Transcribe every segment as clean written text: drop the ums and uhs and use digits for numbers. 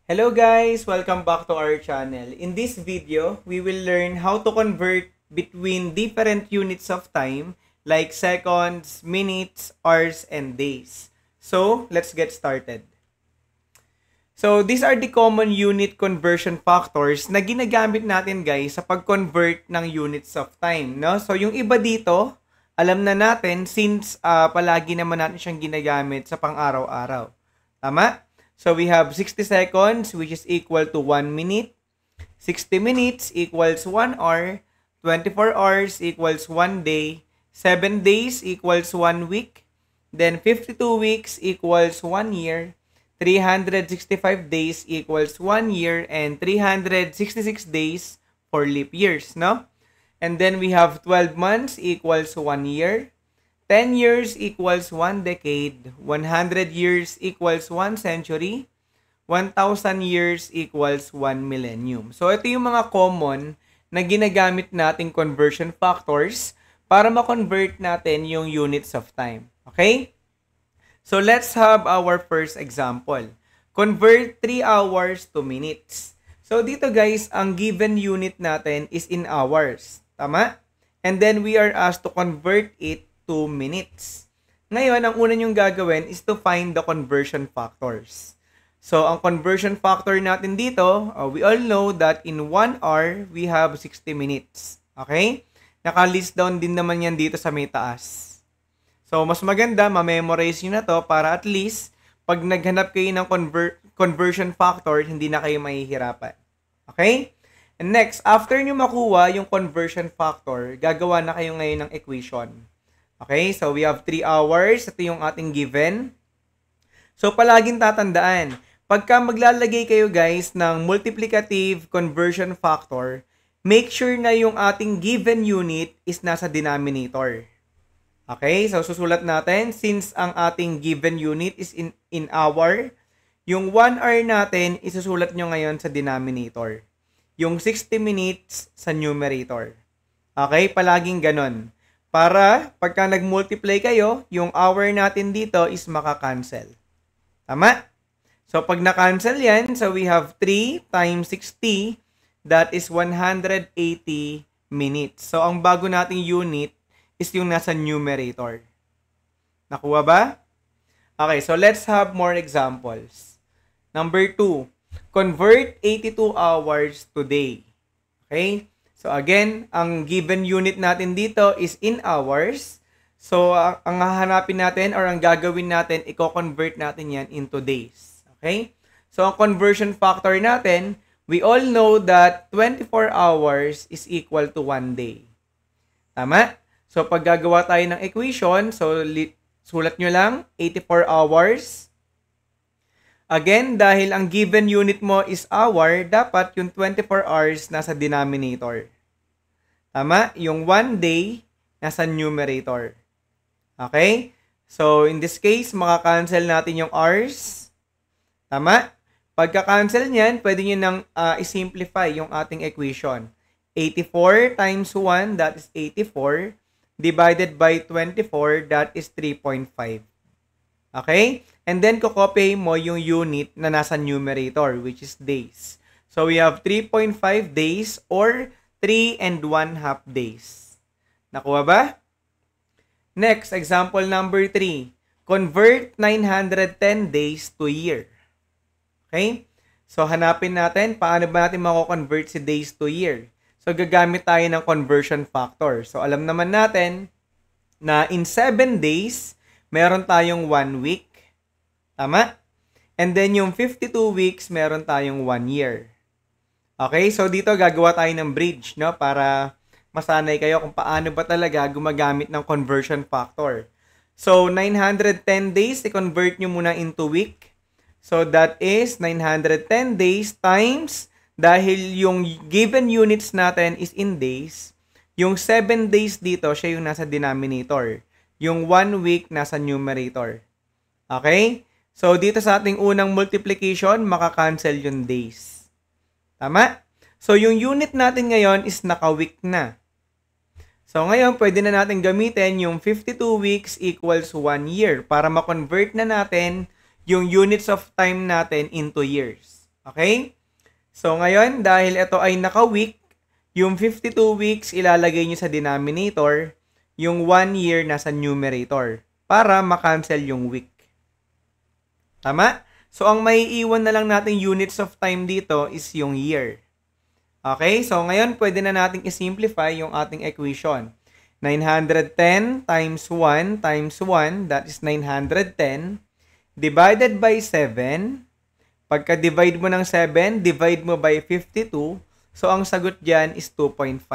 Hello guys! Welcome back to our channel. In this video, we will learn how to convert between different units of time like seconds, minutes, hours, and days. So, let's get started. So, these are the common unit conversion factors na ginagamit natin guys sa pag-convert ng units of time. No? So, yung iba dito, alam na natin since palagi naman natin siyang ginagamit sa pang-araw-araw. Tama? So, we have 60 seconds which is equal to 1 minute. 60 minutes equals 1 hour. 24 hours equals 1 day. 7 days equals 1 week. Then, 52 weeks equals 1 year. 365 days equals 1 year. And 366 days for leap years, no? And then, we have 12 months equals 1 year. 10 years equals 1 decade, 100 years equals 1 century, 1,000 years equals 1 millennium. So, ito yung mga common na ginagamit nating conversion factors para ma-convert natin yung units of time. Okay? So, let's have our first example. Convert 3 hours to minutes. So, dito guys, ang given unit natin is in hours. Tama? And then, we are asked to convert it 2 minutes. Ngayon, ang una nyong gagawin is to find the conversion factors. So, ang conversion factor natin dito, we all know that in 1 hour, we have 60 minutes. Okay? Naka-list down din naman yan dito sa may taas. So, mas maganda, ma-memorize nyo na to para at least, pag naghanap kayo ng conversion factor, hindi na kayo mahihirapan. Okay? And next, after nyo makuha yung conversion factor, gagawa na kayo ngayon ng equation. Okay, so we have 3 hours. Ito yung ating given. So, palaging tatandaan, pagka maglalagay kayo guys ng multiplicative conversion factor, make sure na yung ating given unit is nasa denominator. Okay, so susulat natin, since ang ating given unit is in hour, yung 1 hour natin, isusulat nyo ngayon sa denominator. Yung 60 minutes sa numerator. Okay, palaging ganon. Para pagka nag-multiply kayo, yung hour natin dito is maka-cancel. Tama? So, pag na-cancel yan, so we have 3 times 60, that is 180 minutes. So, ang bago nating unit is yung nasa numerator. Nakuha ba? Okay, so let's have more examples. Number 2, convert 82 hours to day. Okay? So again, ang given unit natin dito is in hours. So ang hahanapin natin or ang gagawin natin, i-convert natin yan into days. Okay? So ang conversion factor natin, we all know that 24 hours is equal to 1 day. Tama? So pag gagawa tayo ng equation, so sulat nyo lang, 84 hours. Again, dahil ang given unit mo is hour, dapat yung 24 hours nasa denominator. Tama? Yung 1 day nasa numerator. Okay? So, in this case, maka-cancel natin yung hours. Tama? Pagka-cancel niyan, pwede nyo nang i-simplify yung ating equation. 84 times 1, that is 84. Divided by 24, that is 3.5. Okay? And then, kukopy mo yung unit na nasa numerator, which is days. So, we have 3.5 days or 3 1/2 days. Nakuha ba? Next, example number 3. Convert 910 days to year. Okay? So, hanapin natin, paano ba natin mako-convert si days to year? So, gagamit tayo ng conversion factor. So, alam naman natin na in 7 days, meron tayong 1 week. Tama? And then, yung 52 weeks, meron tayong 1 year. Okay, so dito gagawa tayo ng bridge, no? Para masanay kayo kung paano ba talaga gumagamit ng conversion factor. So, 910 days, i-convert nyo muna into week. So, that is 910 days times, dahil yung given units natin is in days, yung 7 days dito, siya yung nasa denominator. Yung 1 week nasa numerator. Okay? So, dito sa ating unang multiplication, maka-cancel yung days. Tama? So, yung unit natin ngayon is naka-week na. So, ngayon, pwede na natin gamitin yung 52 weeks equals 1 year para ma-convert na natin yung units of time natin into years. Okay? So, ngayon, dahil ito ay naka-week, yung 52 weeks ilalagay nyo sa denominator, yung 1 year nasa numerator para makancel yung week. Tama? So, ang maiiwan na lang nating units of time dito is yung year. Okay? So, ngayon, pwede na nating isimplify yung ating equation. 910 times 1 times 1, that is 910, divided by 7. Pagka-divide mo ng 7, divide mo by 52. So, ang sagot dyan is 2.5.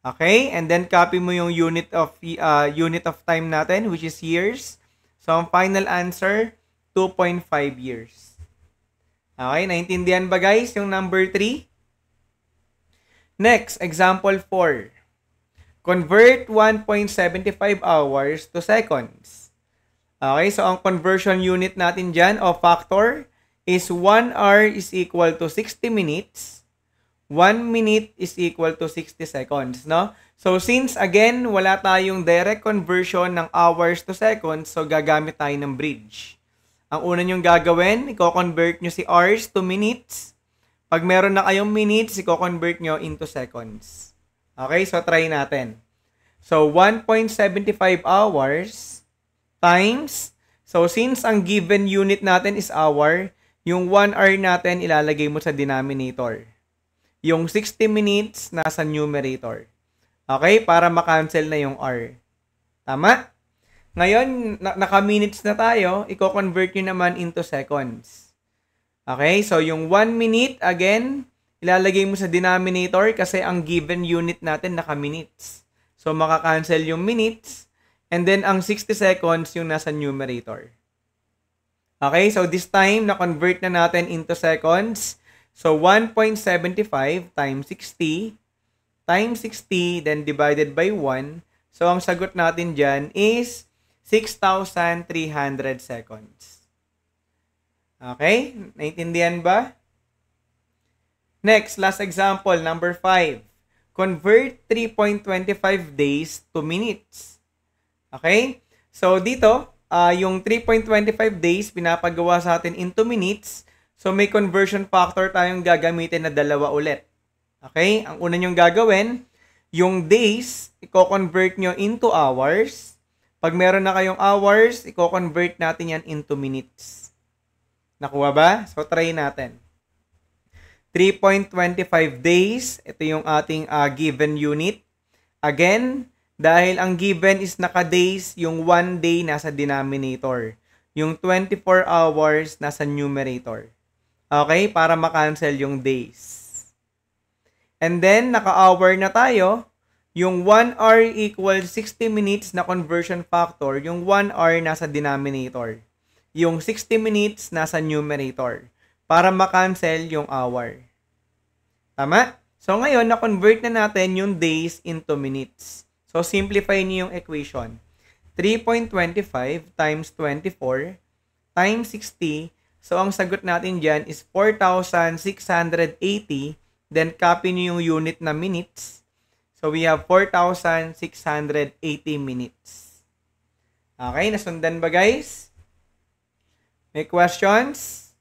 Okay? And then, copy mo yung unit of time natin, which is years. So, ang final answer, 2.5 years. Okay? Naintindihan ba guys yung number 3? Next, example 4. Convert 1.75 hours to seconds. Okay? So, ang conversion unit natin dyan, o factor, is 1 hour is equal to 60 minutes. 1 minute is equal to 60 seconds, no? So, since, again, wala tayong direct conversion ng hours to seconds, so gagamit tayo ng bridge. Ang una nyong gagawin, i-convert nyo si hours to minutes. Pag meron na kayong minutes, i-convert nyo into seconds. Okay, so try natin. So, 1.75 hours times, so since ang given unit natin is hour, yung 1 hour natin ilalagay mo sa denominator. Yung 60 minutes nasa numerator. Okay? Para makancel na yung hour. Tama? Ngayon, naka-minutes na tayo, i-convert nyo naman into seconds. Okay? So, yung 1 minute, again, ilalagay mo sa denominator kasi ang given unit natin naka-minutes. So, makakancel yung minutes. And then, ang 60 seconds yung nasa numerator. Okay, so this time, na-convert na natin into seconds. So, 1.75 times 60 times 60, then divided by 1. So, ang sagot natin dyan is 6,300 seconds. Okay, naintindihan ba? Next, last example, number 5. Convert 3.25 days to minutes. Okay, so dito, yung 3.25 days, pinapagawa sa atin into minutes. So, may conversion factor tayong gagamitin na dalawa ulit. Okay? Ang una nyong gagawin, yung days, i-convert nyo into hours. Pag meron na kayong hours, i-convert natin yan into minutes. Nakuha ba? So, try natin. 3.25 days, ito yung ating given unit. Again, dahil ang given is naka-days, yung 1 day nasa denominator. Yung 24 hours nasa numerator. Okay? Para makancel yung days. And then, naka-hour na tayo. Yung 1 hour equals 60 minutes na conversion factor. Yung 1 hour nasa denominator. Yung 60 minutes nasa numerator. Para makancel yung hour. Tama? So, ngayon, na-convert na natin yung days into minutes. So, simplify niyo yung equation. 3.25 times 24 times 60. So, ang sagot natin dyan is 4,680. Then, copy niyo yung unit na minutes. So, we have 4,680 minutes. Okay, nasundan ba guys? May questions?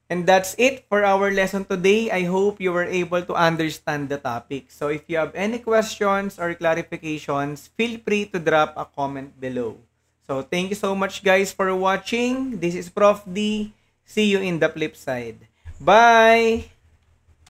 And that's it for our lesson today. I hope you were able to understand the topic. So if you have any questions or clarifications, feel free to drop a comment below. So thank you so much guys for watching. This is Prof. D. See you in the flip side. Bye!